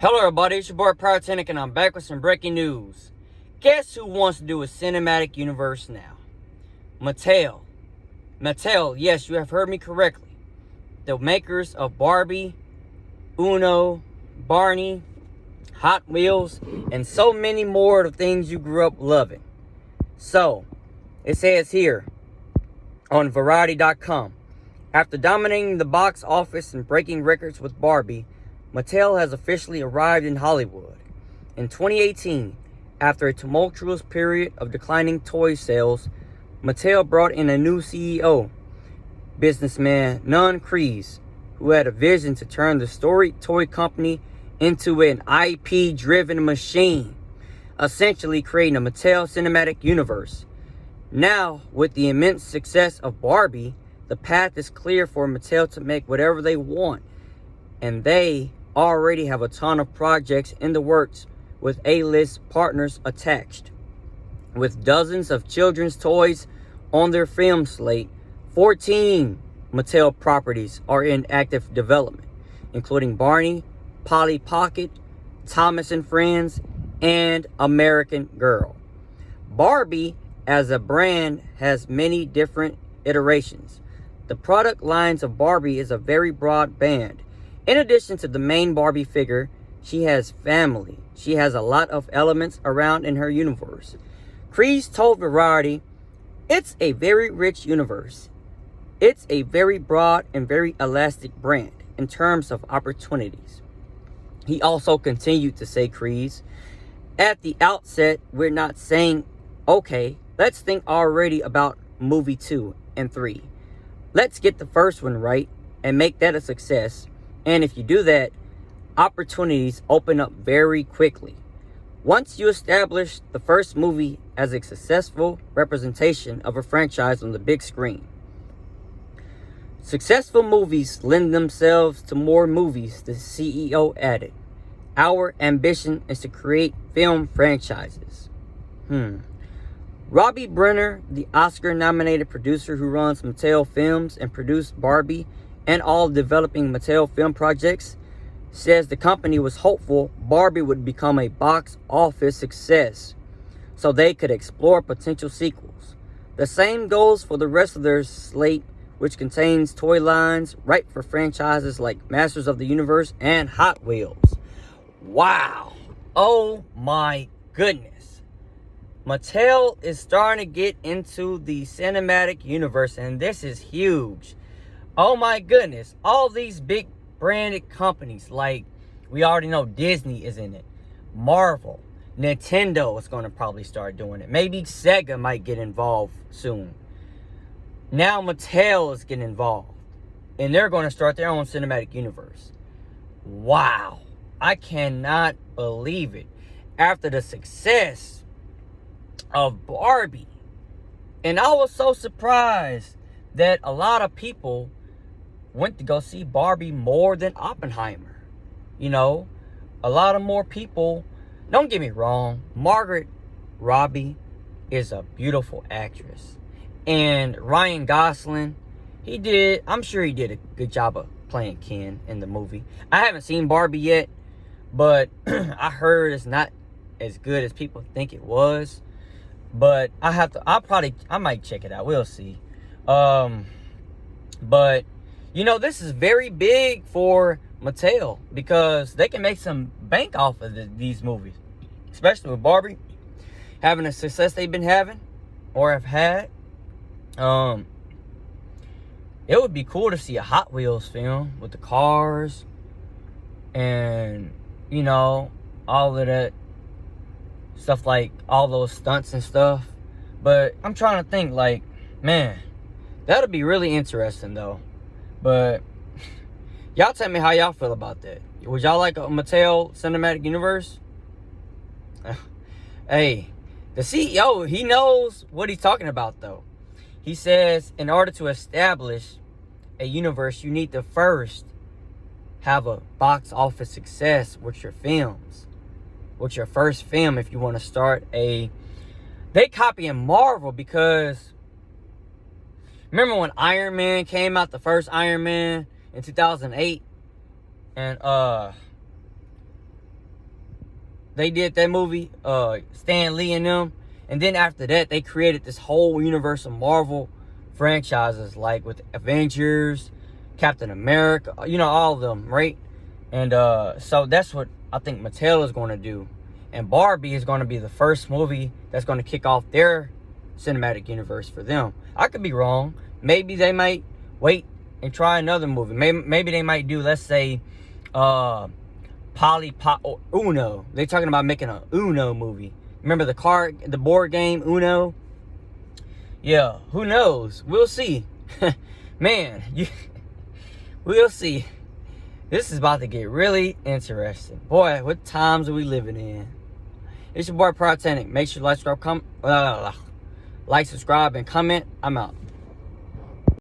Hello everybody, it's your boy Pyrotechnic and I'm back with some breaking news. Guess who wants to do a cinematic universe now? Mattel. Mattel, yes, you have heard me correctly. The makers of Barbie, Uno, Barney, Hot Wheels, and so many more of the things you grew up loving. So, it says here on Variety.com, after dominating the box office and breaking records with Barbie, Mattel has officially arrived in Hollywood. In 2018, after a tumultuous period of declining toy sales, Mattel brought in a new CEO, businessman Nun Kreese, who had a vision to turn the storied toy company into an IP-driven machine, essentially creating a Mattel Cinematic Universe. Now, with the immense success of Barbie, the path is clear for Mattel to make whatever they want, and they already have a ton of projects in the works with A-list partners attached. With dozens of children's toys on their film slate, 14 Mattel properties are in active development, including Barney, Polly Pocket, Thomas and Friends, and American Girl. Barbie as a brand has many different iterations. The product lines of Barbie is a very broad band. In addition to the main Barbie figure, she has family. She has a lot of elements around in her universe. Kreese told Variety, "It's a very rich universe. It's a very broad and very elastic brand in terms of opportunities." He also continued to say, Kreese, "At the outset, we're not saying, okay, let's think already about movie 2 and 3. Let's get the first one right and make that a success. And if you do that, opportunities open up very quickly. Once you establish the first movie as a successful representation of a franchise on the big screen. Successful movies lend themselves to more movies," the CEO added. "Our ambition is to create film franchises." Robbie Brenner, the Oscar-nominated producer who runs Mattel Films and produced Barbie and all developing Mattel film projects, says the company was hopeful Barbie would become a box office success so they could explore potential sequels. The same goes for the rest of their slate, which contains toy lines ripe for franchises like Masters of the Universe and Hot Wheels. Wow. Oh my goodness. Mattel is starting to get into the cinematic universe, and this is huge. Oh my goodness. All these big branded companies, like we already know Disney is in it. Marvel. Nintendo is going to probably start doing it. Maybe Sega might get involved soon. Now Mattel is getting involved. And they're going to start their own cinematic universe. Wow. I cannot believe it. After the success of Barbie. And I was so surprised that a lot of people went to go see Barbie more than Oppenheimer. You know, a lot of more people. Don't get me wrong, Margaret Robbie is a beautiful actress. And Ryan Gosling, I'm sure he did a good job of playing Ken in the movie. I haven't seen Barbie yet, but I heard it's not as good as people think it was. But I might check it out. We'll see. But you know, this is very big for Mattel because they can make some bank off of these movies, especially with Barbie having the success they've been having or have had. It would be cool to see a Hot Wheels film with the cars and, you know, all of that stuff, like all those stunts and stuff. But I'm trying to think, like, man, that'll be really interesting though. But y'all tell me how y'all feel about that. Would y'all like a Mattel Cinematic Universe? Hey, the CEO, he knows what he's talking about though. He says in order to establish a universe, you need to first have a box office success with your films. With your first film, if you want to start they copying Marvel because remember when Iron Man came out, the first Iron Man in 2008? And they did that movie, Stan Lee and them. And then after that, they created this whole universe of Marvel franchises, like with Avengers, Captain America, you know, all of them, right? And so that's what I think Mattel is going to do. And Barbie is going to be the first movie that's going to kick off their cinematic universe for them. I could be wrong. Maybe they might wait and try another movie. Maybe they might do, let's say, Uno. They're talking about making a Uno movie. Remember the board game Uno? Yeah, who knows? We'll see. Man, we'll see. This is about to get really interesting. Boy, what times are we living in? It's your boy Protenic. Make sure to like, subscribe, and comment. I'm out.